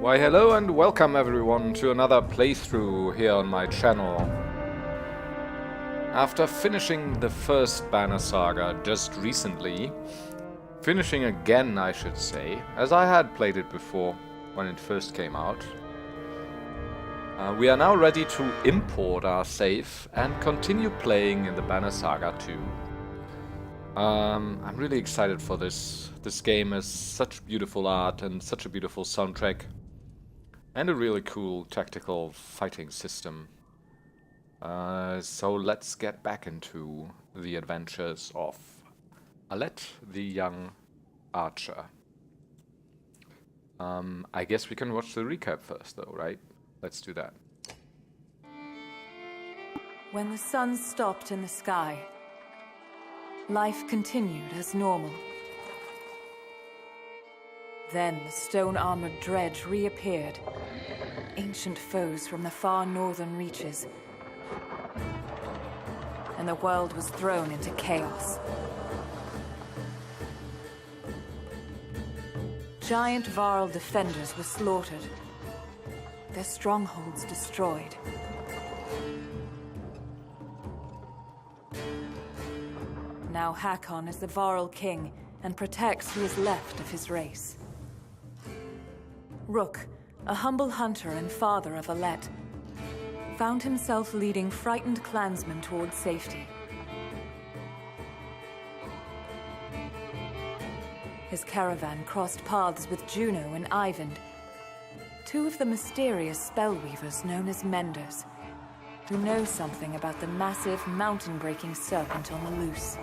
Why hello and welcome everyone to another playthrough here on my channel. After finishing the first Banner Saga just recently, finishing again I should say, as I had played it before when it first came out, we are now ready to import our save and continue playing in the Banner Saga 2. I'm really excited for this. This game has such beautiful art and such a beautiful soundtrack. And a really cool tactical fighting system. So let's get back into the adventures of Alette, the young archer. I guess we can watch the recap first though, right? Let's do that. When the sun stopped in the sky, life continued as normal. Then the stone-armored dredge reappeared, ancient foes from the far northern reaches, and the world was thrown into chaos. Giant Varl defenders were slaughtered, their strongholds destroyed. Now Hakon is the Varl king and protects who is left of his race. Rook, a humble hunter and father of Alette, found himself leading frightened clansmen towards safety. His caravan crossed paths with Juno and Eyvind, two of the mysterious spellweavers known as Menders, who know something about the massive, mountain-breaking serpent on the loose.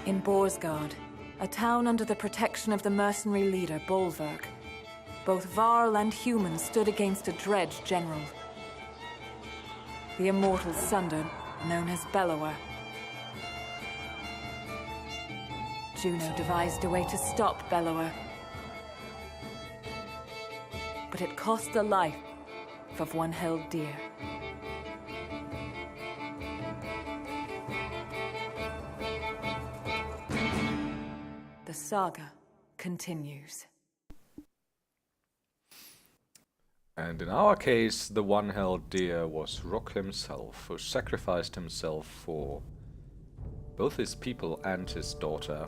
In Boersgard, a town under the protection of the mercenary leader Boersgard, both Varl and human stood against a dredge general, the immortal Sunder, known as Bellower. Juno devised a way to stop Bellower, but it cost the life of one held dear. The saga continues. And in our case, the one held dear was Rook himself, who sacrificed himself for both his people and his daughter,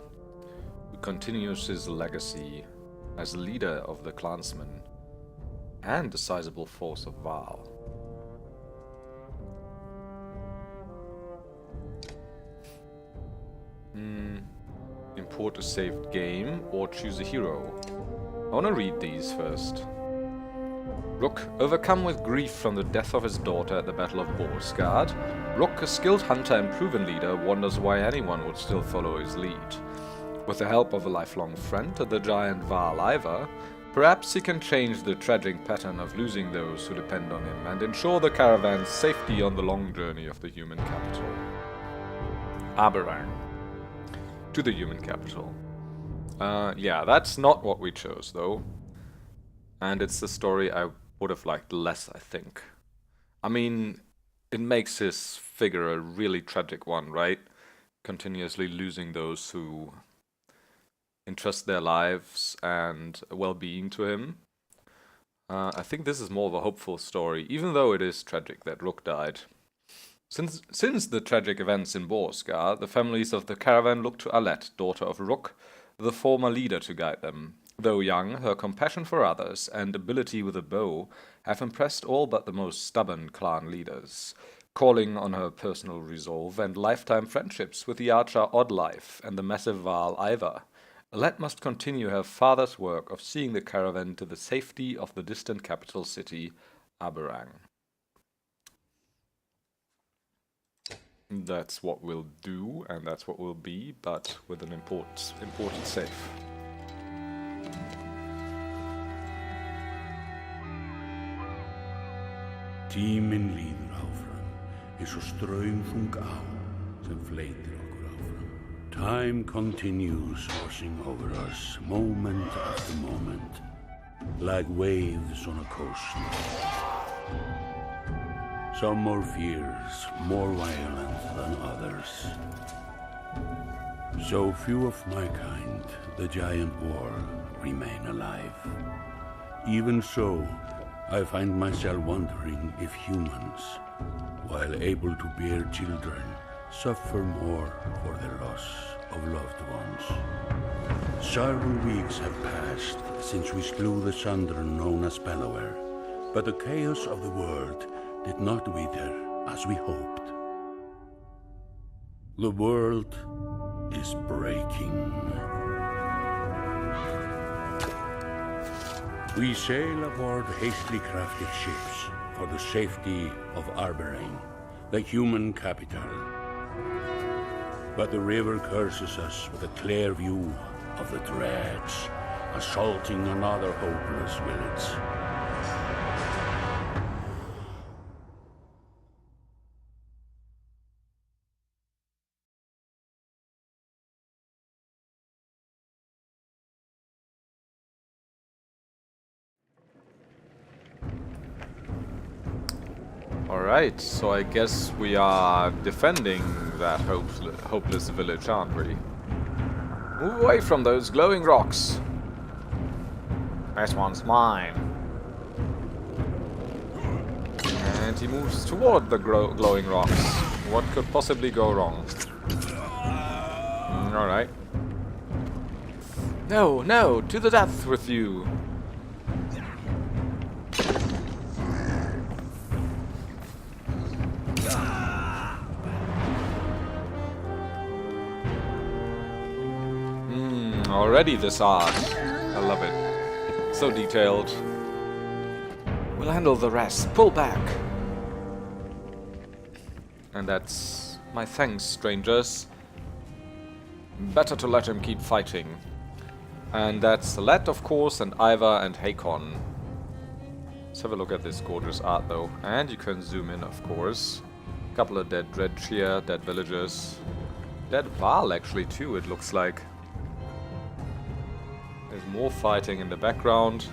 who continues his legacy as leader of the clansmen and a sizable force of Varl. Import a saved game or choose a hero. I want to read these first. Rook, overcome with grief from the death of his daughter at the Battle of Boersgard, Rook, a skilled hunter and proven leader, wonders why anyone would still follow his lead. With the help of a lifelong friend, the giant Varl Ivar, perhaps he can change the tragic pattern of losing those who depend on him and ensure the caravan's safety on the long journey of the human capital. Aberrang. To the human capital. Yeah, that's not what we chose, though. And it's the story I would have liked less, I think. I mean, it makes his figure a really tragic one, right? Continuously losing those who entrust their lives and well-being to him. I think this is more of a hopeful story, even though it is tragic that Rook died. Since the tragic events in Boersgard, the families of the caravan looked to Alette, daughter of Rook, the former leader, to guide them. Though young, her compassion for others and ability with a bow have impressed all but the most stubborn clan leaders, calling on her personal resolve and lifetime friendships with the archer Oddlife and the massive Varl Ivar. Alette must continue her father's work of seeing the caravan to the safety of the distant capital city, Aberrang. That's what we'll do, and that's what we'll be, but with an imported save. Tíminn líður áfram, eins og straumþung á sem fleytir okkur áfram. Time continues washing over us, moment after moment, like waves on a coast. Some more fierce, more violent than others. So few of my kind, the giant war, remain alive. Even so, I find myself wondering if humans, while able to bear children, suffer more for the loss of loved ones. Several weeks have passed since we slew the Sundren known as Bellower, but the chaos of the world did not wither as we hoped. The world is breaking. We sail aboard hastily crafted ships for the safety of Arberain, the human capital. But the river curses us with a clear view of the dreads, assaulting another hopeless village. Alright, so I guess we are defending that hopeless village, aren't we? Move away from those glowing rocks. This one's mine. And he moves toward the glowing rocks. What could possibly go wrong? Alright. No, no, to the death with you. Already this art. I love it. So detailed. We'll handle the rest. Pull back. And that's my thanks, strangers. Better to let him keep fighting. And that's Alette, of course, and Ivar and Hakon. Let's have a look at this gorgeous art, though. And you can zoom in, of course. A couple of dead dredge here, dead villagers. Dead Val, actually, too, it looks like. There's more fighting in the background.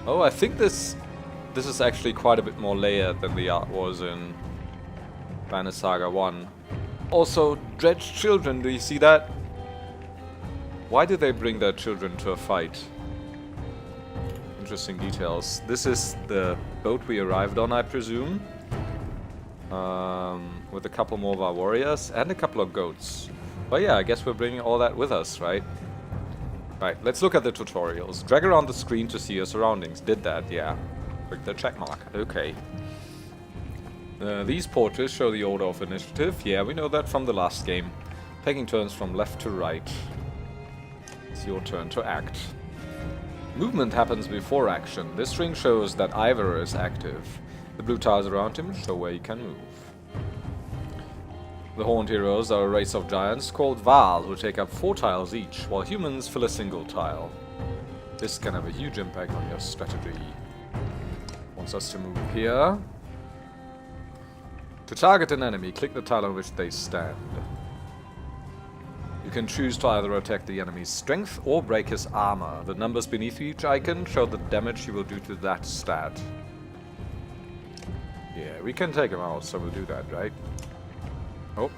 Oh, I think this is actually quite a bit more layered than the art was in Saga 1. Also, dredged children, do you see that? Why did they bring their children to a fight? Interesting details. This is the boat we arrived on, I presume. With a couple more of our warriors and a couple of goats. But yeah, I guess we're bringing all that with us, right? Right, let's look at the tutorials. Drag around the screen to see your surroundings. Did that, yeah. Click the check mark. Okay. These portraits show the order of initiative. Yeah, we know that from the last game. Taking turns from left to right. It's your turn to act. Movement happens before action. This ring shows that Ivar is active. The blue tiles around him show where he can move. The Horned Heroes are a race of giants called Val, who take up 4 tiles each, while humans fill a single tile. This can have a huge impact on your strategy. Wants us to move here. To target an enemy, click the tile on which they stand. You can choose to either attack the enemy's strength or break his armor. The numbers beneath each icon show the damage you will do to that stat. Yeah, we can take him out, so we'll do that, right? Oh.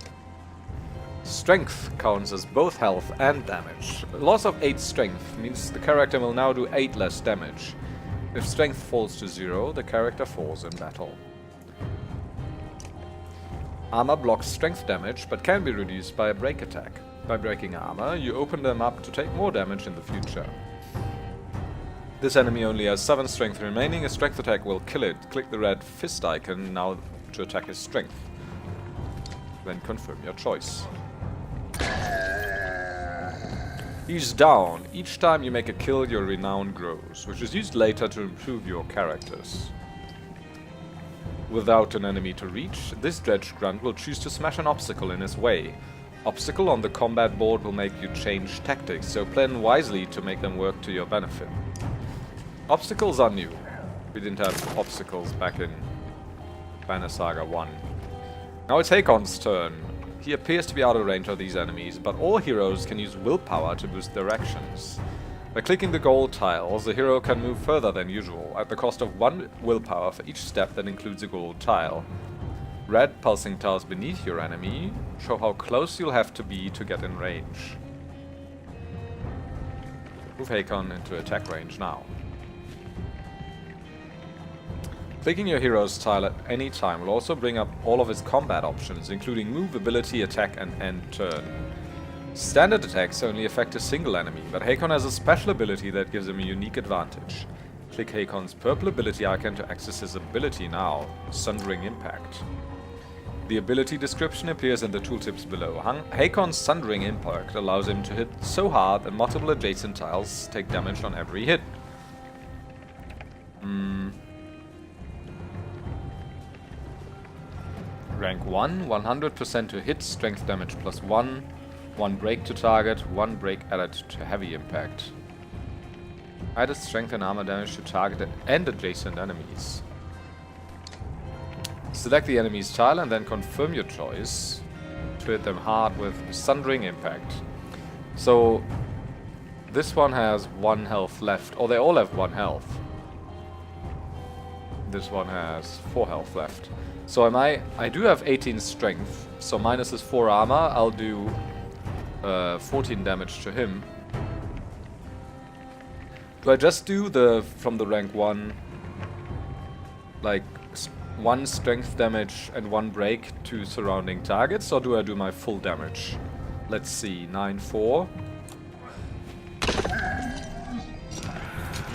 Strength counts as both health and damage. A loss of 8 strength means the character will now do 8 less damage. If strength falls to 0, the character falls in battle. Armor blocks strength damage, but can be reduced by a break attack. By breaking armor, you open them up to take more damage in the future. This enemy only has 7 strength remaining. A strength attack will kill it. Click the red fist icon now to attack his strength. Then confirm your choice. He's down. Each time you make a kill, your renown grows, which is used later to improve your characters. Without an enemy to reach, this dredge grunt will choose to smash an obstacle in his way. Obstacle on the combat board will make you change tactics, so plan wisely to make them work to your benefit. Obstacles are new. We didn't have obstacles back in Saga 1. Now it's Hakon's turn. He appears to be out of range of these enemies, but all heroes can use willpower to boost their actions. By clicking the gold tiles, the hero can move further than usual, at the cost of 1 willpower for each step that includes a gold tile. Red pulsing tiles beneath your enemy show how close you'll have to be to get in range. Move Hakon into attack range now. Clicking your hero's tile at any time will also bring up all of his combat options, including move, ability, attack, and end turn. Standard attacks only affect a single enemy, but Hakon has a special ability that gives him a unique advantage. Click Hakon's purple ability icon to access his ability now, Sundering Impact. The ability description appears in the tooltips below. Hakon's Sundering Impact allows him to hit so hard that multiple adjacent tiles take damage on every hit. Rank 1, 100% to hit, strength damage +1, 1 break to target, 1 break added to heavy impact. Added strength and armor damage to target and adjacent enemies. Select the enemy's tile and then confirm your choice to hit them hard with Sundering Impact. So this one has 1 health left, or they all have 1 health. This one has 4 health left. So I do have 18 strength, so minus his 4 armor, I'll do 14 damage to him. Do I just do from the rank 1, like 1 strength damage and 1 break to surrounding targets, or do I do my full damage? Let's see, 9-4.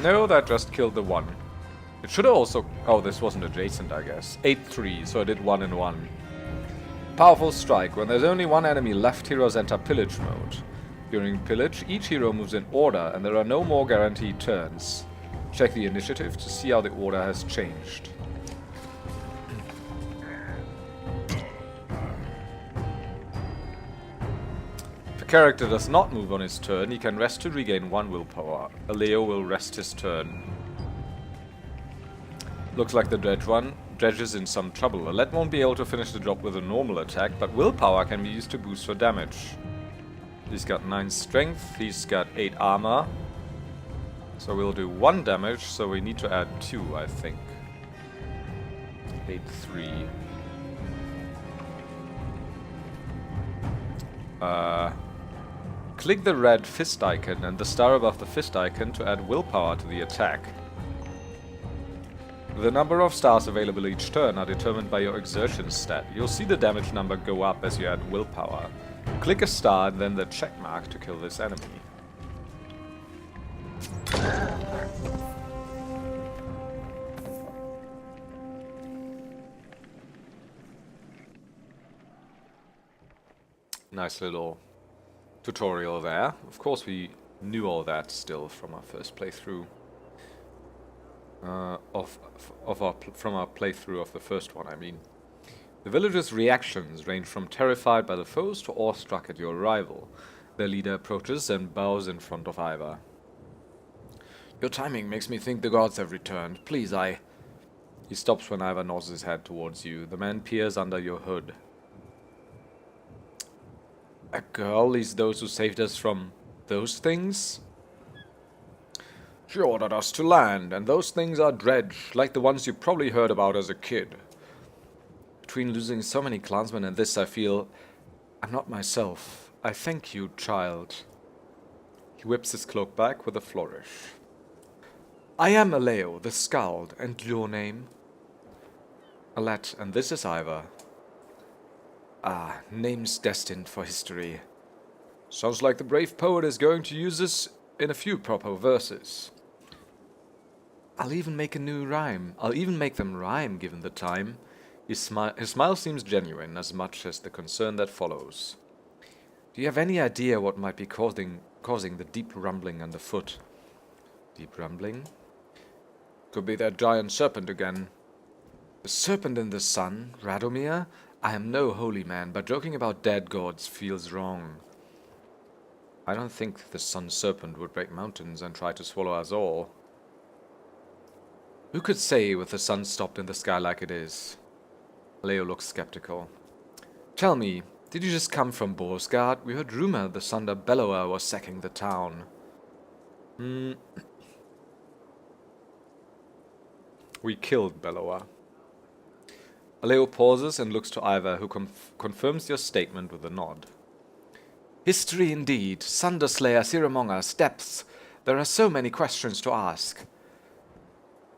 No, that just killed the 1. It should have also... Oh, this wasn't adjacent, I guess. 8-3, so I did 1 and 1. Powerful strike. When there's only 1 enemy left, heroes enter pillage mode. During pillage, each hero moves in order, and there are no more guaranteed turns. Check the initiative to see how the order has changed. If a character does not move on his turn, he can rest to regain 1 willpower. Alette will rest his turn. Looks like the Dredge is in some trouble. Alette won't be able to finish the job with a normal attack, but willpower can be used to boost for damage. He's got 9 strength, he's got 8 armor. So we'll do 1 damage, so we need to add 2, I think. 8-3. Click the red fist icon and the star above the fist icon to add willpower to the attack. The number of stars available each turn are determined by your exertion stat. You'll see the damage number go up as you add willpower. Click a star and then the check mark to kill this enemy. Nice little tutorial there. Of course we knew all that still from our first playthrough. From our playthrough of the first one, I mean. The villagers' reactions range from terrified by the foes to awestruck at your arrival. Their leader approaches and bows in front of Ivar. Your timing makes me think the gods have returned. Please, He stops when Ivar nods his head towards you. The man peers under your hood. A girl is those who saved us from those things? She ordered us to land, and those things are dredge, like the ones you probably heard about as a kid. Between losing so many clansmen and this, I feel I'm not myself. I thank you, child. He whips his cloak back with a flourish. I am Alette, the Skald, and your name? Alette, and this is Ivar. Ah, names destined for history. Sounds like the brave poet is going to use this in a few proper verses. I'll even make a new rhyme. I'll even make them rhyme, given the time. His smile seems genuine, as much as the concern that follows. Do you have any idea what might be causing the deep rumbling underfoot? Deep rumbling? Could be that giant serpent again. The serpent in the sun, Radomir? I am no holy man, but joking about dead gods feels wrong. I don't think the sun serpent would break mountains and try to swallow us all. Who could say with the sun stopped in the sky like it is? Leo looks skeptical. Tell me, did you just come from Boersgard? We heard rumor the Sunder Bellower was sacking the town. We killed Bellower. Alette pauses and looks to Ivar, who confirms your statement with a nod. History indeed. Sunderslayer, here among us. Depths. There are so many questions to ask.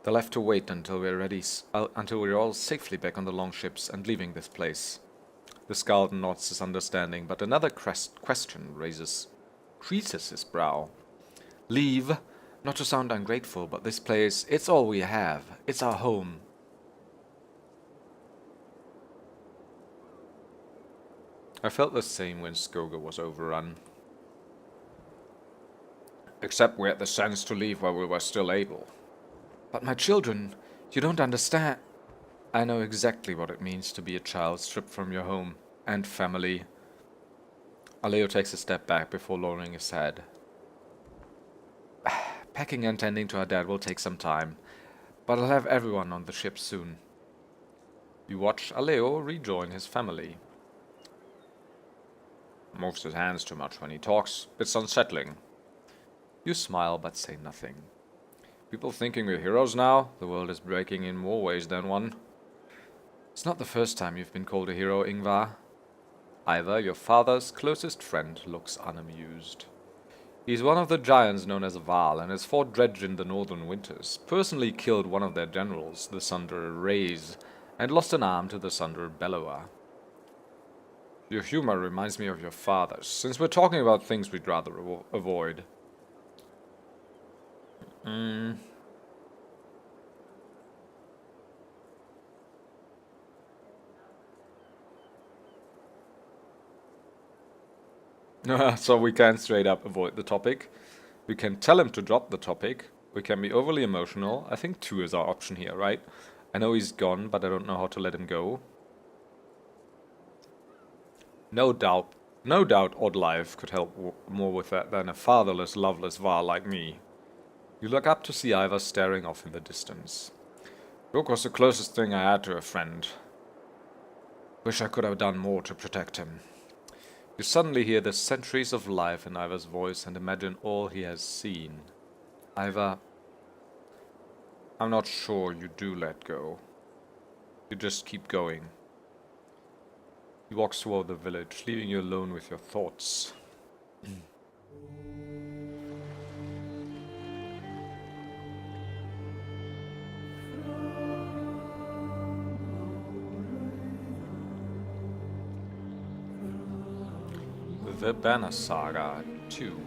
They'll have to wait until we're ready, until we're all safely back on the longships and leaving this place. The Skald nods his understanding, but another question creases his brow. Leave? Not to sound ungrateful, but this place, it's all we have. It's our home. I felt the same when Skoga was overrun. Except we had the sense to leave while we were still able. But my children, you don't understand. I know exactly what it means to be a child stripped from your home and family. Alette takes a step back before lowering his head. Packing and tending to our dad will take some time, but I'll have everyone on the ship soon. You watch Alette rejoin his family. Moves his hands too much when he talks. It's unsettling. You smile but say nothing. People thinking we're heroes now? The world is breaking in more ways than one. It's not the first time you've been called a hero, Ingvar. Ivar, your father's closest friend, looks unamused. He's one of the giants known as Val and has fought Dredge in the northern winters, personally killed one of their generals, the Sunderer Raise, and lost an arm to the Sunderer Bellower. Your humor reminds me of your father's, since we're talking about things we'd rather avoid. So we can straight up avoid the topic. We can tell him to drop the topic. We can be overly emotional. I think 2 is our option here, right? I know he's gone, but I don't know how to let him go. No doubt Oddlife could help more with that than a fatherless, loveless Var like me. You look up to see Ivar staring off in the distance. Rook was the closest thing I had to a friend. Wish I could have done more to protect him. You suddenly hear the centuries of life in Ivar's voice and imagine all he has seen. Ivar, I'm not sure you do let go. You just keep going. He walks toward the village, leaving you alone with your thoughts. The Banner Saga 2.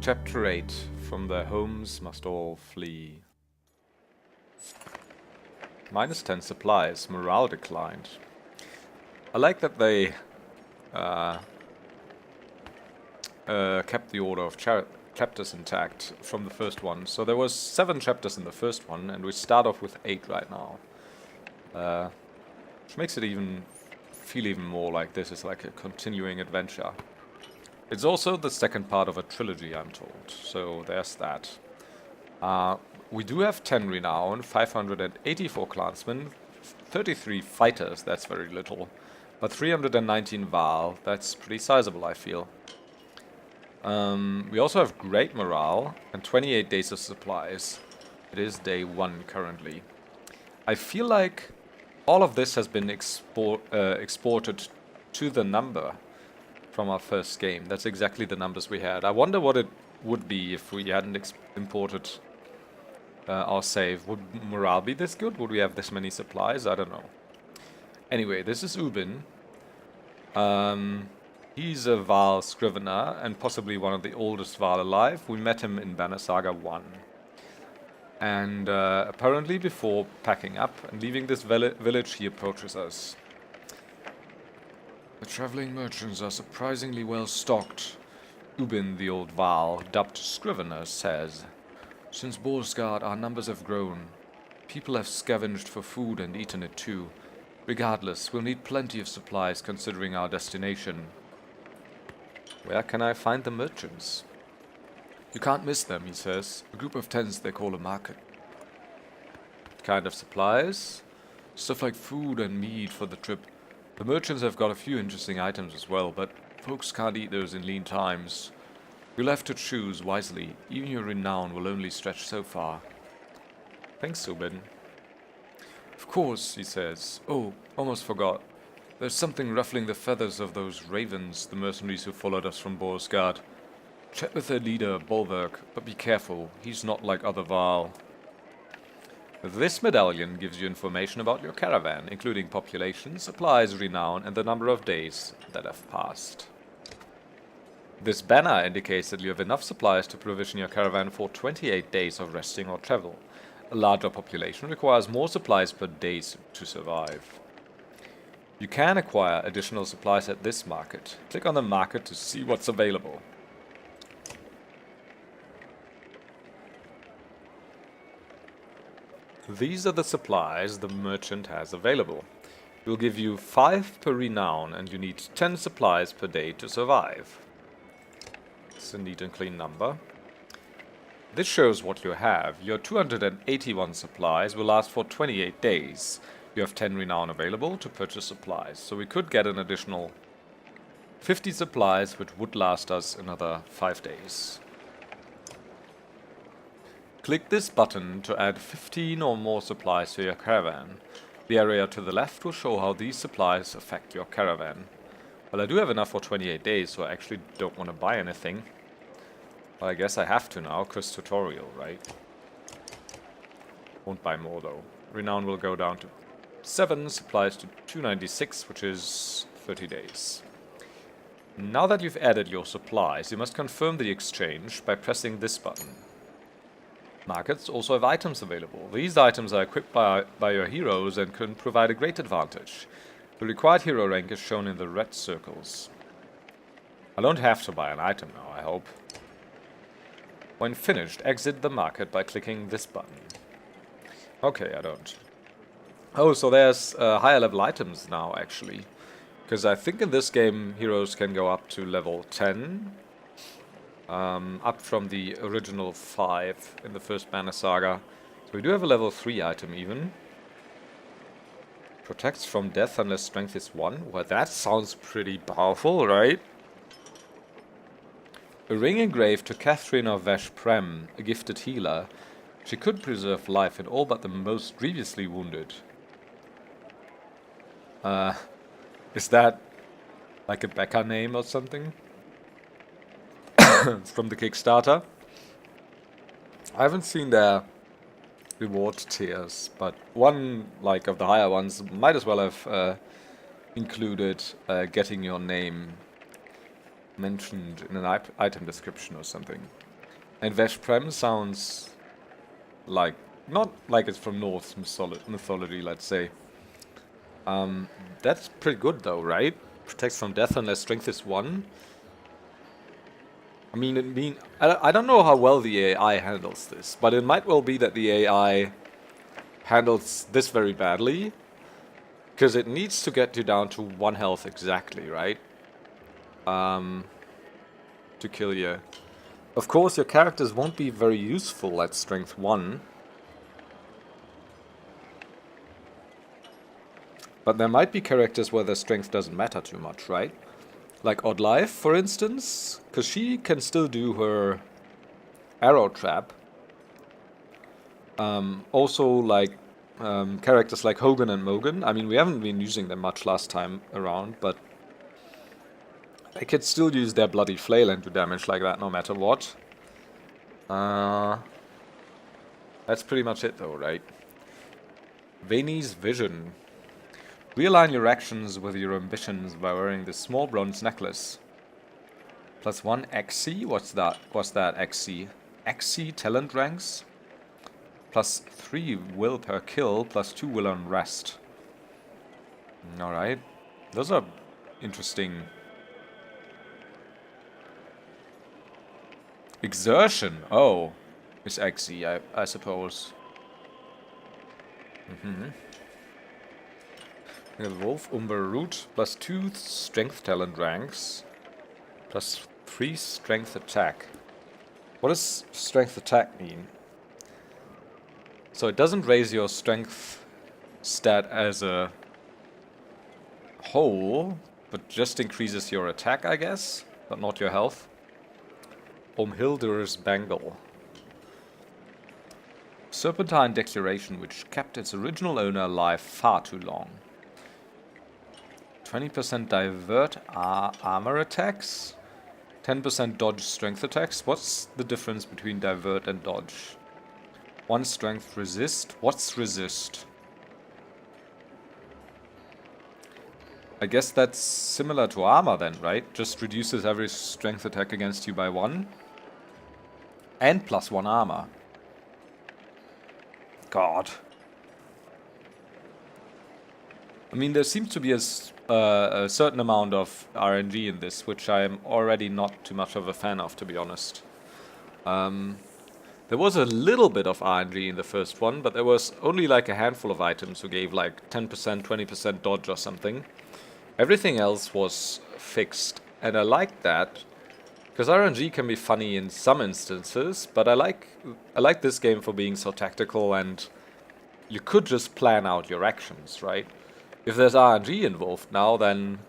Chapter 8. From their homes must all flee. -10 supplies. Morale declined. I like that they kept the order of chapters intact from the first one. So there was 7 chapters in the first one, and we start off with 8 right now. Which makes it feel even more like this is like a continuing adventure. It's also the second part of a trilogy, I'm told. So there's that. We do have 10 renown, 584 clansmen, 33 fighters, that's very little. But 319 Val, that's pretty sizable, I feel. We also have great morale and 28 days of supplies. It is day 1 currently. I feel like all of this has been exported to the number from our first game. That's exactly the numbers we had. I wonder what it would be if we hadn't imported our save. Would morale be this good? Would we have this many supplies? I don't know. Anyway, this is Ubin. He's a Val scrivener and possibly one of the oldest Val alive. We met him in Banner Saga 1. And apparently before packing up and leaving this village, he approaches us. The traveling merchants are surprisingly well stocked, Ubin, the old Val, dubbed Scrivener, says. Since Boersgard, our numbers have grown. People have scavenged for food and eaten it too. Regardless, we'll need plenty of supplies considering our destination. Where can I find the merchants? You can't miss them, he says. A group of tents they call a market. What kind of supplies? Stuff like food and meat for the trip. The merchants have got a few interesting items as well, but folks can't eat those in lean times. You'll have to choose wisely. Even your renown will only stretch so far. Thanks, Subin. Of course, he says. Oh, almost forgot. There's something ruffling the feathers of those ravens, the mercenaries who followed us from Boersgard. Chat with their leader, Bolverk, but be careful. He's not like other Vaal. This medallion gives you information about your caravan, including population, supplies, renown, and the number of days that have passed. This banner indicates that you have enough supplies to provision your caravan for 28 days of resting or travel. A larger population requires more supplies per day to survive. You can acquire additional supplies at this market. Click on the market to see what's available. These are the supplies the merchant has available. It will give you 5 per renown, and you need 10 supplies per day to survive. It's a neat and clean number. This shows what you have. Your 281 supplies will last for 28 days. You have 10 renown available to purchase supplies, so we could get an additional 50 supplies, which would last us another 5 days. Click this button to add 15 or more supplies to your caravan. The area to the left will show how these supplies affect your caravan. Well, I do have enough for 28 days, so I actually don't want to buy anything. But I guess I have to now, because tutorial, right? Won't buy more though. Renown will go down to 7, supplies to 296, which is 30 days. Now that you've added your supplies, you must confirm the exchange by pressing this button. Markets also have items available. These items are equipped by your heroes and can provide a great advantage. The required hero rank is shown in the red circles. I don't have to buy an item now, I hope. When finished, exit the market by clicking this button. Okay, I don't. Oh, so there's higher level items now, actually. Because I think in this game, heroes can go up to level 10. Up from the original 5 in the first Banner Saga. So we do have a level 3 item even. Protects from death unless strength is 1. Well, that sounds pretty powerful, right? A ring engraved to Catherine of Vash-Prem, a gifted healer. She could preserve life in all but the most grievously wounded. Is that like a Becca name or something? From the Kickstarter. I haven't seen their reward tiers, but one like of the higher ones might as well have included getting your name mentioned in an item description or something. And Vash-Prem sounds like not like it's from Norse mythology, let's say. That's pretty good though, right? Protects from death unless strength is 1. I don't know how well the AI handles this, but it might well be that the AI handles this very badly, because it needs to get you down to 1 health exactly, right? To kill you. Of course, your characters won't be very useful at strength 1. But there might be characters where their strength doesn't matter too much, right? Like Odd Life, for instance, because she can still do her arrow trap. Also, like characters like Hogan and Mogan. I mean, we haven't been using them much last time around, but they could still use their bloody flail and do damage like that no matter what. That's pretty much it though, right? Vani's Vision. Realign your actions with your ambitions by wearing this small bronze necklace. Plus 1 XC? What's that? XC? XC talent ranks? Plus 3 will per kill, plus 2 will on rest. Alright. Those are interesting. Exertion. Oh. Is XC, I suppose. The Wolf Umber Root, plus 2 strength talent ranks, plus 3 strength attack. What does strength attack mean? So it doesn't raise your strength stat as a whole, but just increases your attack, I guess, but not your health. Hilder's Bangle. Serpentine Declaration, which kept its original owner alive far too long. 20% divert armor attacks. 10% dodge strength attacks. What's the difference between divert and dodge? 1 strength resist. What's resist? I guess that's similar to armor then, right? Just reduces every strength attack against you by 1. And plus 1 armor. God. I mean, there seems to be a certain amount of RNG in this, which I'm already not too much of a fan of, to be honest. There was a little bit of RNG in the first one, but there was only like a handful of items who gave like 10%, 20% dodge or something. Everything else was fixed, and I like that, because RNG can be funny in some instances, but I like this game for being so tactical, and you could just plan out your actions, right? If there's RNG involved now, then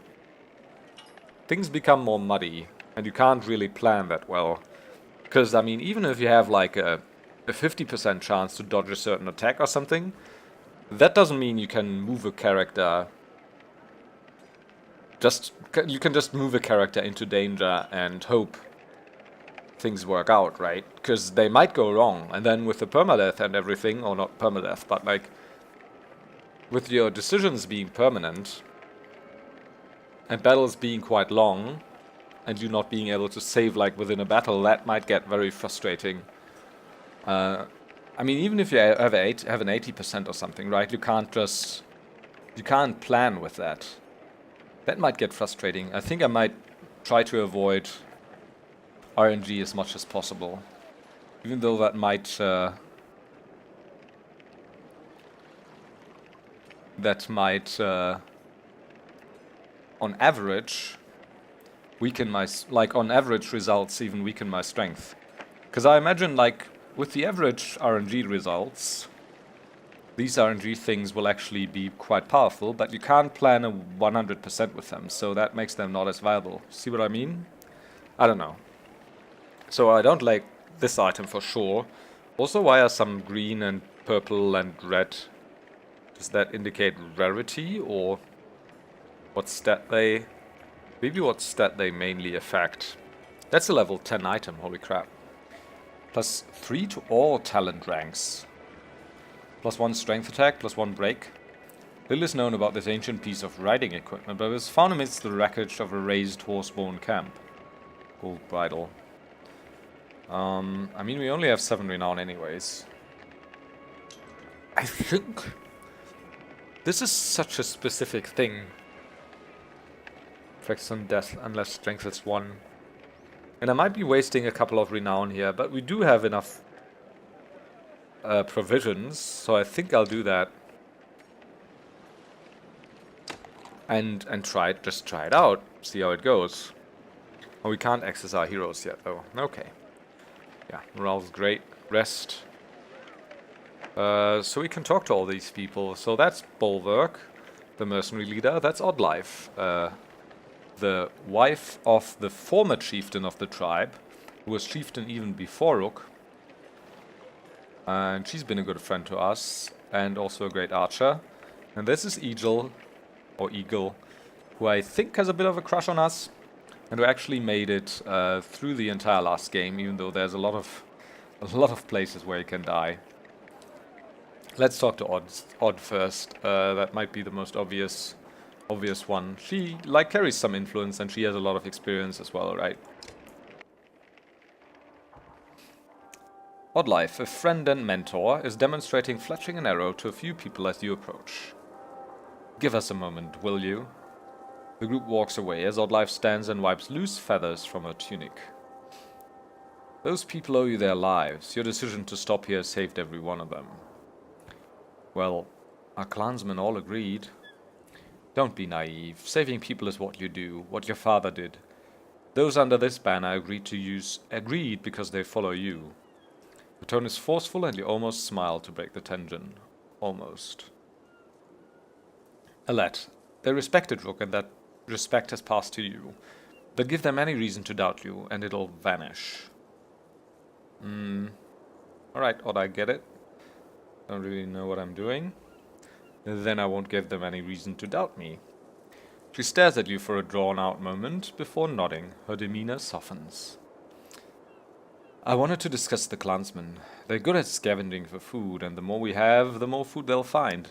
things become more muddy, and you can't really plan that well. Because, I mean, even if you have like a 50% chance to dodge a certain attack or something, that doesn't mean you can move a character. You can just move a character into danger and hope things work out, right? Because they might go wrong, and then with the permadeath and everything, or not permadeath, but like with your decisions being permanent and battles being quite long and you not being able to save like within a battle, that might get very frustrating. I mean, even if you have an 80% or something, right? You can't plan with that. That might get frustrating. I think I might try to avoid RNG as much as possible, even though that might on average weaken my on average results even weaken my strength. Because I imagine like with the average RNG results, these RNG things will actually be quite powerful, but you can't plan a 100% with them, so that makes them not as viable. See what I mean? I don't know. So I don't like this item for sure. Also, why are some green and purple and red? Does that indicate rarity, or what stat they... Maybe what stat they mainly affect. That's a level 10 item, holy crap. Plus 3 to all talent ranks. Plus 1 strength attack, plus 1 break. Little is known about this ancient piece of riding equipment, but it was found amidst the wreckage of a raised horse-borne camp. Gold bridle. I mean, we only have 7 renown anyways. I think this is such a specific thing. Affects on death unless strength is 1. And I might be wasting a couple of renown here, but we do have enough provisions, so I think I'll do that. And just try it out, see how it goes. Oh, we can't access our heroes yet though. Okay. Yeah, morale's great. Rest. So we can talk to all these people. So that's Boersgard, the mercenary leader. That's Oddlife, the wife of the former chieftain of the tribe, who was chieftain even before Rook. And she's been a good friend to us, and also a great archer. And this is Eagle, who I think has a bit of a crush on us, and who actually made it through the entire last game, even though there's a lot of places where you can die. Let's talk to Odd first. That might be the most obvious one. She like carries some influence, and she has a lot of experience as well, right? Oddlife, a friend and mentor, is demonstrating fletching an arrow to a few people as you approach. Give us a moment, will you? The group walks away as Oddlife stands and wipes loose feathers from her tunic. Those people owe you their lives. Your decision to stop here saved every one of them. Well, our clansmen all agreed. Don't be naive. Saving people is what you do, what your father did. Those under this banner agreed because they follow you. The tone is forceful and you almost smile to break the tension. Almost. Alette, they respected Rook and that respect has passed to you. But give them any reason to doubt you and it'll vanish. Alright, Odd, I get it. Don't really know what I'm doing. Then I won't give them any reason to doubt me. She stares at you for a drawn-out moment before nodding. Her demeanor softens. I wanted to discuss the clansmen. They're good at scavenging for food, and the more we have, the more food they'll find.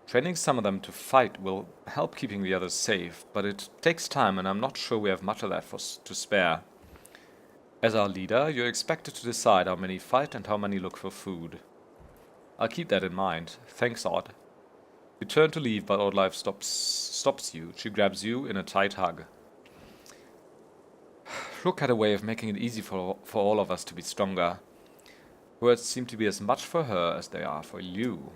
Training some of them to fight will help keeping the others safe, but it takes time and I'm not sure we have much of that to spare. As our leader, you're expected to decide how many fight and how many look for food. I'll keep that in mind. Thanks, Odd. You turn to leave, but Oddlife stops you. She grabs you in a tight hug. Rook had a way of making it easy for all of us to be stronger. Words seem to be as much for her as they are for you.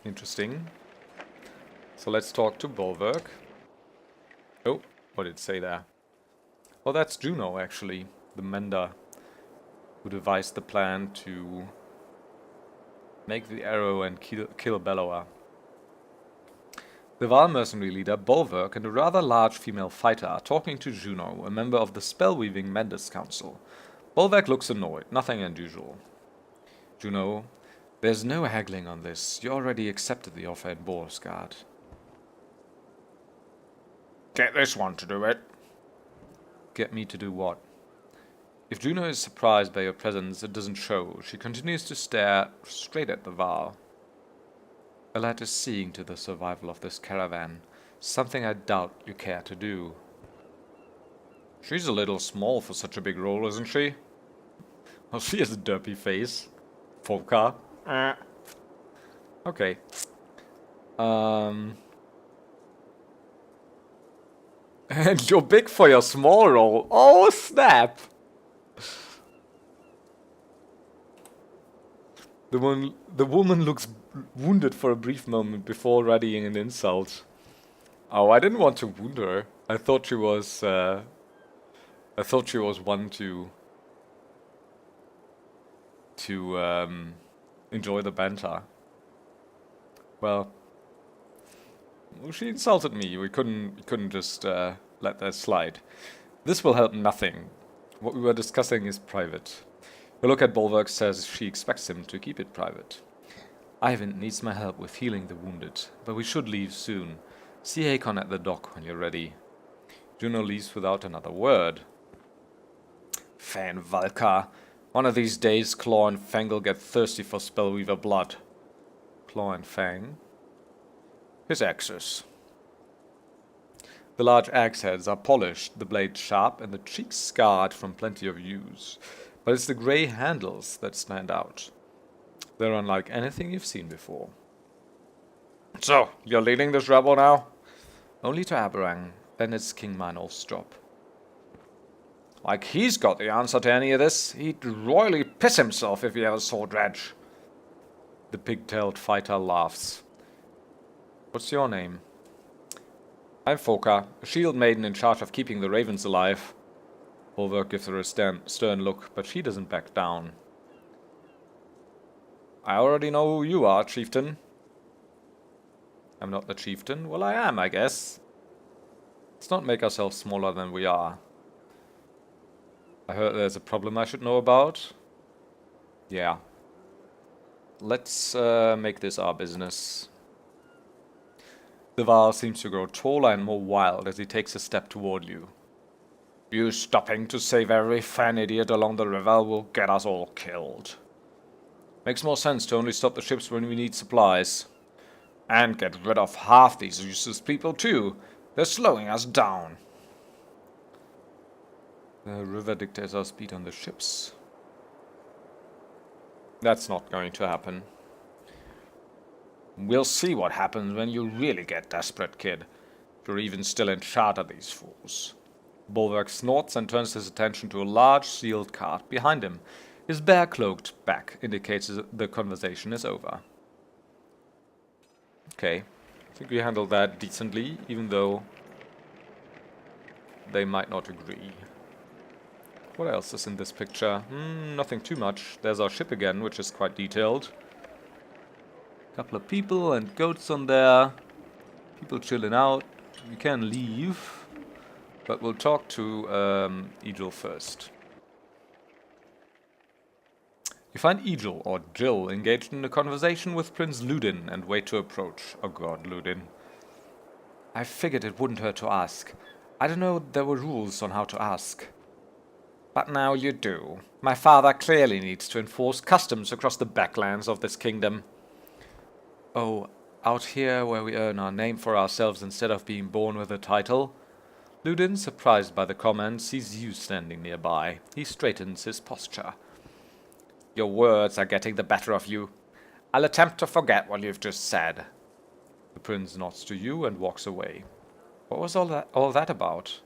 Interesting. So let's talk to Boersgard. Oh, what did it say there? Oh, that's Juno, actually. The mender who devised the plan to make the arrow and kill Bellower. The Val mercenary leader, Boersgard, and a rather large female fighter are talking to Juno, a member of the Spellweaving Menders Council. Boersgard looks annoyed, nothing unusual. Juno, there's no haggling on this. You already accepted the offer in Boersgard. Get this one to do it. Get me to do what? If Juno is surprised by your presence, it doesn't show. She continues to stare straight at the Val. Alette is seeing to the survival of this caravan, something I doubt you care to do. She's a little small for such a big role, isn't she? Well, she has a derpy face. Folka. Okay. And you're big for your small role. Oh, snap! The woman looks wounded for a brief moment before readying an insult. Oh, I didn't want to wound her. I thought she was one to enjoy the banter. Well, she insulted me. We couldn't just let that slide. This will help nothing. What we were discussing is private. A look at Boersgard says she expects him to keep it private. Ivan needs my help with healing the wounded, but we should leave soon. See Hakon at the dock when you're ready. Juno leaves without another word. Fan Valka. One of these days, Claw and Fang will get thirsty for Spellweaver blood. Claw and Fang? His axes. The large axe heads are polished, the blade sharp, and the cheeks scarred from plenty of use. But it's the grey handles that stand out. They're unlike anything you've seen before. So, you're leading this rebel now? Only to Aberrang, then it's King Meinolf's job. Like he's got the answer to any of this. He'd royally piss himself if he ever saw Dredge. The pig-tailed fighter laughs. What's your name? I'm Folka, a shield maiden in charge of keeping the ravens alive. Boersgard gives her a stern look, but she doesn't back down. I already know who you are, chieftain. I'm not the chieftain? Well, I am, I guess. Let's not make ourselves smaller than we are. I heard there's a problem I should know about. Yeah. Let's make this our business. The Val seems to grow taller and more wild as he takes a step toward you. You stopping to save every fan idiot along the river will get us all killed. Makes more sense to only stop the ships when we need supplies. And get rid of half these useless people too. They're slowing us down. The river dictates our speed on the ships. That's not going to happen. We'll see what happens when you really get desperate, kid. If you're even still in charge of these fools. Boersgard snorts and turns his attention to a large sealed cart behind him. His bare-cloaked back indicates the conversation is over. Okay, I think we handled that decently, even though they might not agree. What else is in this picture? Nothing too much. There's our ship again, which is quite detailed. Couple of people and goats on there. People chilling out. We can leave. But we'll talk to Egil first. You find Egil, or Jill, engaged in a conversation with Prince Ludin and wait to approach. Oh god, Ludin. I figured it wouldn't hurt to ask. I don't know there were rules on how to ask. But now you do. My father clearly needs to enforce customs across the backlands of this kingdom. Oh, out here where we earn our name for ourselves instead of being born with a title? Ludin, surprised by the comment, sees you standing nearby. He straightens his posture. Your words are getting the better of you. I'll attempt to forget what you've just said. The prince nods to you and walks away. What was all that about?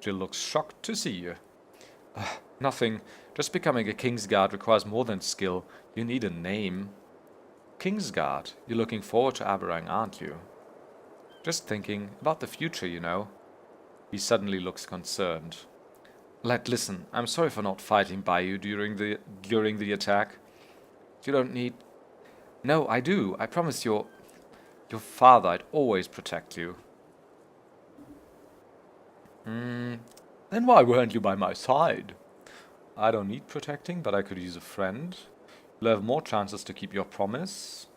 Jill looks shocked to see you. Nothing. Just becoming a Kingsguard requires more than skill. You need a name. Kingsguard? You're looking forward to Aberrang, aren't you? Just thinking about the future, you know. He suddenly looks concerned. Alette, listen, I'm sorry for not fighting by you during the attack. You don't need... No, I do. I promise your father I'd always protect you. Then why weren't you by my side? I don't need protecting, but I could use a friend. You'll have more chances to keep your promise.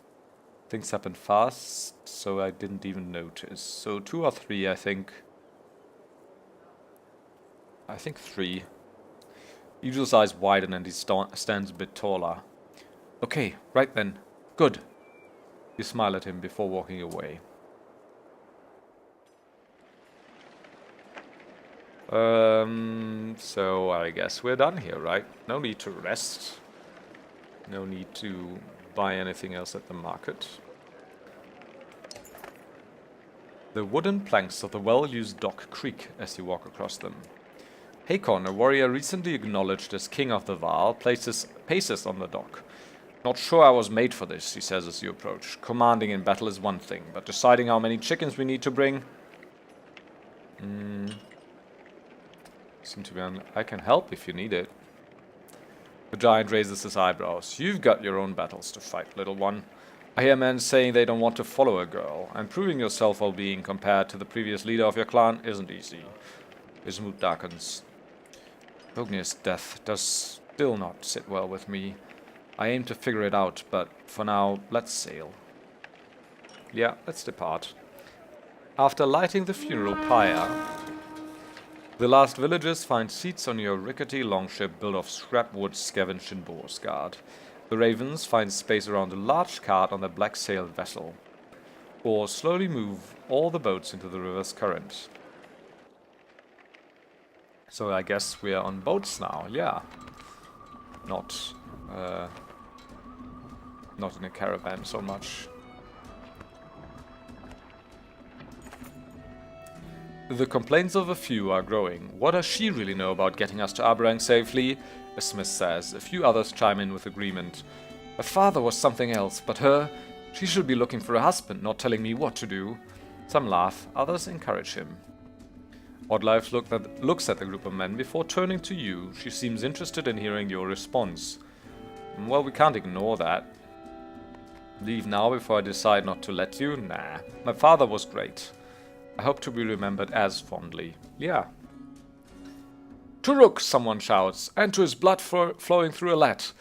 Things happen fast, so I didn't even notice. So 2 or 3, I think. I think 3. Egil's eyes widen and he stands a bit taller. Okay, right then. Good. You smile at him before walking away. So I guess we're done here, right? No need to rest. No need to buy anything else at the market. The wooden planks of the well-used dock creak as you walk across them. Hakon, a warrior recently acknowledged as king of the Vaal, paces on the dock. Not sure I was made for this, he says as you approach. Commanding in battle is one thing, but deciding how many chickens we need to bring... Seem to be I can help if you need it. The giant raises his eyebrows. You've got your own battles to fight, little one. I hear men saying they don't want to follow a girl, and proving yourself while being compared to the previous leader of your clan isn't easy. His mood darkens. Ognir's death does still not sit well with me. I aim to figure it out, but for now, let's sail. Yeah, let's depart. After lighting the funeral pyre, the last villagers find seats on your rickety longship built of scrap wood scavenged in Boersgard. The ravens find space around a large cart on the black-sailed vessel. Oars slowly move all the boats into the river's current. So I guess we are on boats now, yeah. Not in a caravan so much. The complaints of a few are growing. What does she really know about getting us to Aberrang safely? A smith says. A few others chime in with agreement. Her father was something else, but her... She should be looking for a husband, not telling me what to do. Some laugh, others encourage him. Oddlife looks at the group of men before turning to you. She seems interested in hearing your response. Well, we can't ignore that. Leave now before I decide not to let you? Nah. My father was great. I hope to be remembered as fondly. Yeah. To Rook, someone shouts, and to his blood flowing through Alette.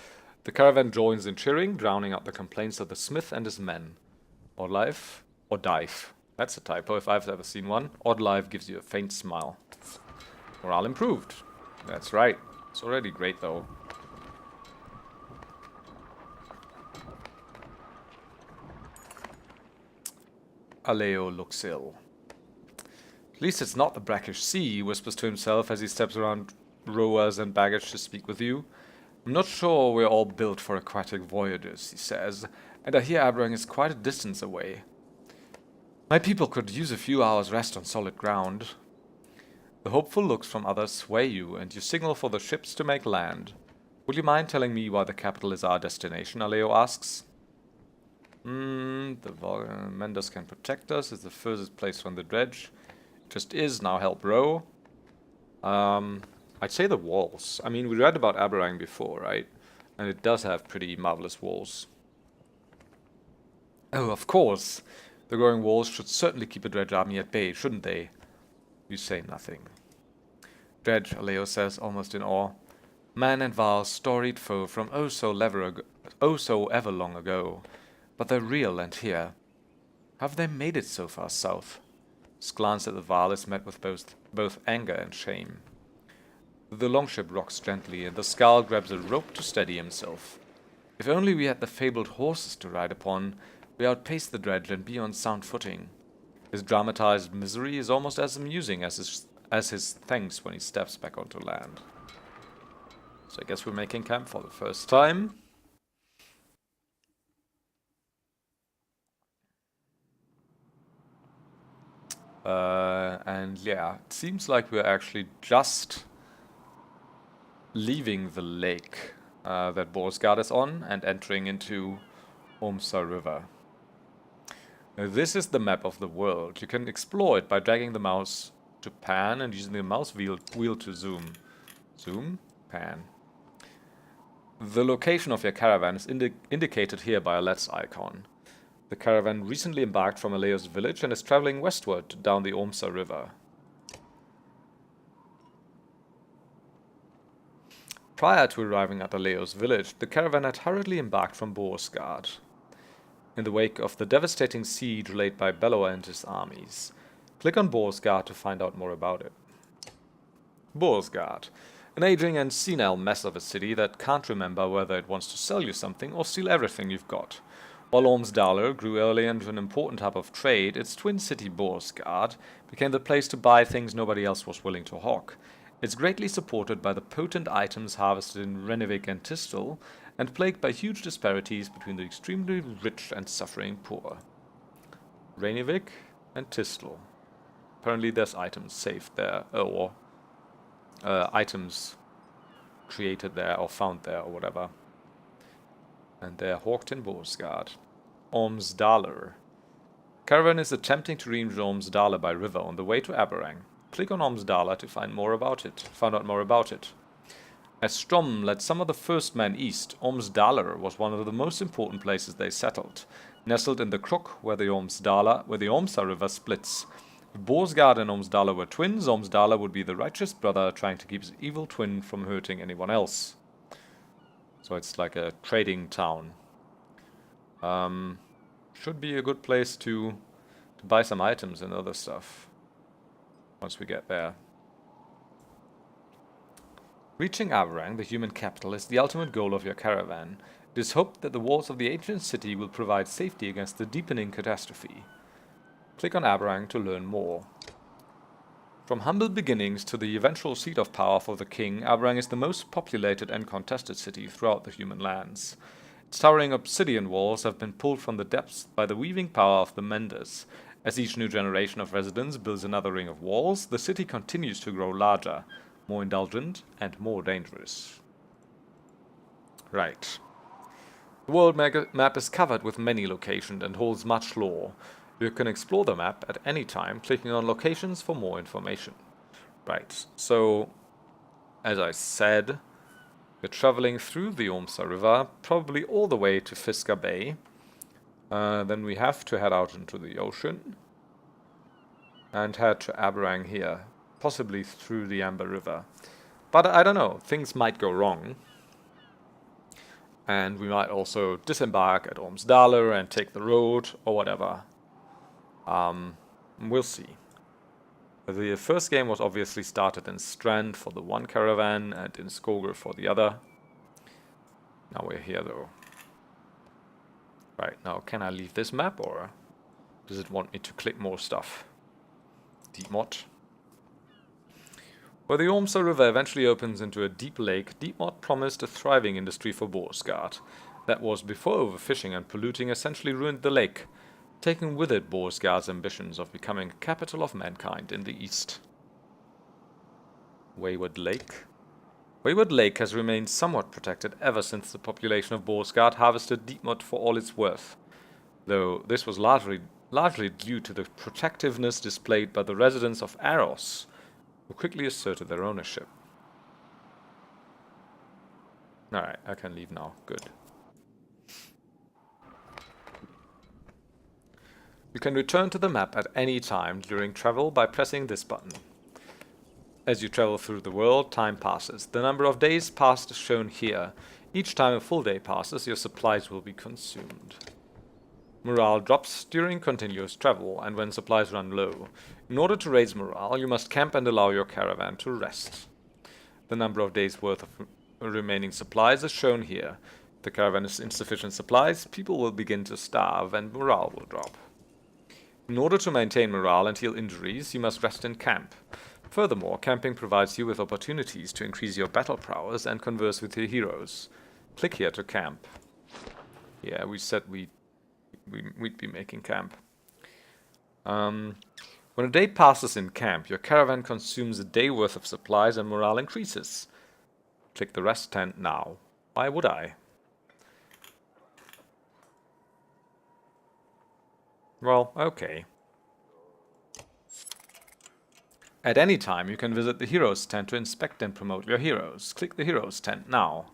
The caravan joins in cheering, drowning out the complaints of the smith and his men. Oddlife? Or Dive. That's a typo if I've ever seen one. Oddlife gives you a faint smile. Morale improved. That's right. It's already great though. Aleo looks ill. At least it's not the brackish sea, he whispers to himself as he steps around rowers and baggage to speak with you. I'm not sure we're all built for aquatic voyages, he says, and I hear Aberrang is quite a distance away. My people could use a few hours rest on solid ground. The hopeful looks from others sway you, and you signal for the ships to make land. Would you mind telling me why the capital is our destination, Aleo asks. The Menders can protect us. It's the furthest place from the dredge. Just is, now help row. I'd say the walls. I mean, we read about Aberrang before, right? And it does have pretty marvelous walls. Oh, of course. The growing walls should certainly keep a dredge army at bay, shouldn't they? You say nothing. Dredge, Aleo says, almost in awe. Man and Val's storied foe from oh so ever long ago. But they're real and here. How have they made it so far south? His glance at the Val is met with both anger and shame. The longship rocks gently, and the Skal grabs a rope to steady himself. If only we had the fabled horses to ride upon, we outpace the dredge and be on sound footing. His dramatized misery is almost as amusing as his thanks when he steps back onto land. So I guess we're making camp for the first time. And yeah, it seems like we're actually just leaving the lake that Boersgard is on and entering into Omsa River. Now, this is the map of the world. You can explore it by dragging the mouse to pan and using the mouse wheel to zoom. Zoom, pan. The location of your caravan is indicated here by Alette's icon. The caravan recently embarked from Aleo's village and is traveling westward down the Omsa River. Prior to arriving at Aleo's village, the caravan had hurriedly embarked from Boersgard, in the wake of the devastating siege laid by Bellower and his armies. Click on Boersgard to find out more about it. Boersgard, an aging and senile mess of a city that can't remember whether it wants to sell you something or steal everything you've got. While Ormsdaler grew early into an important hub of trade, its twin city Boersgard became the place to buy things nobody else was willing to hawk. It's greatly supported by the potent items harvested in Renevik and Tistel, and plagued by huge disparities between the extremely rich and suffering poor. Renevik and Tistel. Apparently there's items saved there, or items created there or found there or whatever. And they're hawked in Boersgard. Ormsdaler. Caravan is attempting to reach Ormsdaler by river on the way to Aberrang. Click on Ormsdaler to find out more about it. As Strom led some of the first men east, Ormsdaler was one of the most important places they settled, nestled in the crook where the Ormsa River splits. If Boersgard and Ormsdaler were twins, Ormsdaler would be the righteous brother trying to keep his evil twin from hurting anyone else. So it's like a trading town. Should be a good place to buy some items and other stuff once we get there. Reaching Aberrang, the human capital, is the ultimate goal of your caravan. It is hoped that the walls of the ancient city will provide safety against the deepening catastrophe. Click on Aberrang to learn more. From humble beginnings to the eventual seat of power for the king, Aberrang is the most populated and contested city throughout the human lands. Its towering obsidian walls have been pulled from the depths by the weaving power of the Menders. As each new generation of residents builds another ring of walls, the city continues to grow larger, more indulgent, and more dangerous. Right. The world map is covered with many locations and holds much lore. You can explore the map at any time, clicking on locations for more information. Right, so, as I said, we're traveling through the Omsa River, probably all the way to Fisker Bay. Then we have to head out into the ocean and head to Aberrang here, possibly through the Amber River. But I don't know, things might go wrong. And we might also disembark at Ormsdaler and take the road or whatever. We'll see. The first game was obviously started in Strand for the one caravan and in Skoger for the other. Now we're here though. Right, now can I leave this map or does it want me to click more stuff? Deep mod. Where the Ormsa River eventually opens into a deep lake, Deepmod promised a thriving industry for Boersgard. That was before overfishing and polluting essentially ruined the lake, taking with it Boersgard's ambitions of becoming a capital of mankind in the east. Wayward Lake? Wayward Lake has remained somewhat protected ever since the population of Boersgard harvested Deepmod for all it's worth, though this was largely due to the protectiveness displayed by the residents of Aros, who quickly asserted their ownership. Alright, I can leave now. Good. You can return to the map at any time during travel by pressing this button. As you travel through the world, time passes. The number of days passed is shown here. Each time a full day passes, your supplies will be consumed. Morale drops during continuous travel and when supplies run low. In order to raise morale, you must camp and allow your caravan to rest. The number of days worth of remaining supplies is shown here. If the caravan is insufficient supplies, people will begin to starve and morale will drop. In order to maintain morale and heal injuries, you must rest in camp. Furthermore, camping provides you with opportunities to increase your battle prowess and converse with your heroes. Click here to camp. Yeah, we said we'd be making camp. When a day passes in camp, your caravan consumes a day worth of supplies and morale increases. Click the rest tent now. Why would I? Well, okay. At any time, you can visit the heroes tent to inspect and promote your heroes. Click the heroes tent now.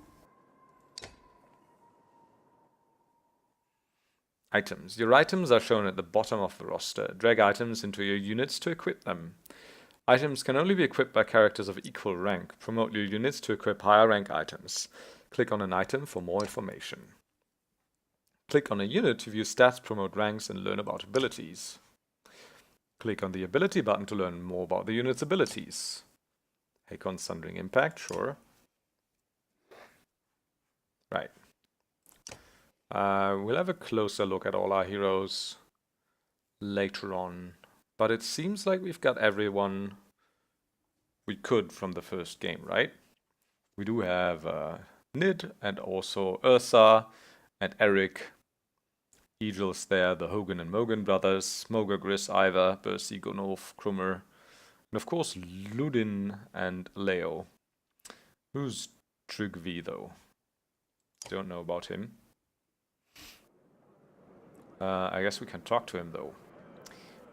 Items. Your items are shown at the bottom of the roster. Drag items into your units to equip them. Items can only be equipped by characters of equal rank. Promote your units to equip higher rank items. Click on an item for more information. Click on a unit to view stats, promote ranks, and learn about abilities. Click on the ability button to learn more about the unit's abilities. Hakon Sundering Impact, sure. Right. We'll have a closer look at all our heroes later on. But it seems like we've got everyone we could from the first game, right? We do have Nid and also Ursa and Eric. Eagles there, the Hogan and Mogan brothers, Moga, Gris, Ivar, Bersi, Gunolf, Krummer, and of course Ludin and Leo. Who's Trygvi though? Don't know about him. I guess we can talk to him though.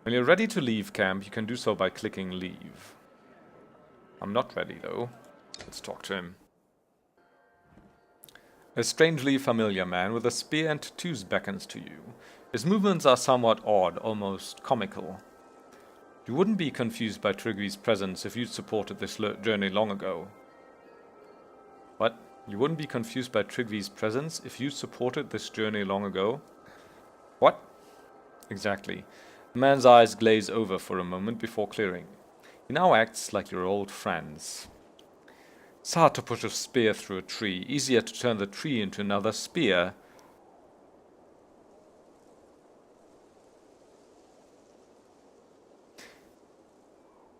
When you're ready to leave camp, you can do so by clicking leave. I'm not ready though. Let's talk to him. A strangely familiar man with a spear and tattoos beckons to you. His movements are somewhat odd, almost comical. You wouldn't be confused by Trygvi's presence if you'd supported this journey long ago. What? You wouldn't be confused by Trygvi's presence if you supported this journey long ago? What? Exactly. The man's eyes glaze over for a moment before clearing. He now acts like your old friends. It's hard to push a spear through a tree, easier to turn the tree into another spear.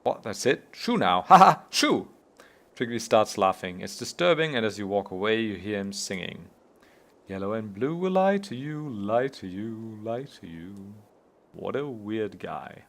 What, that's it? Shoo now! Haha! Shoo! Trygvi starts laughing. It's disturbing, and as you walk away, you hear him singing. Yellow and blue will lie to you, lie to you, lie to you. What a weird guy.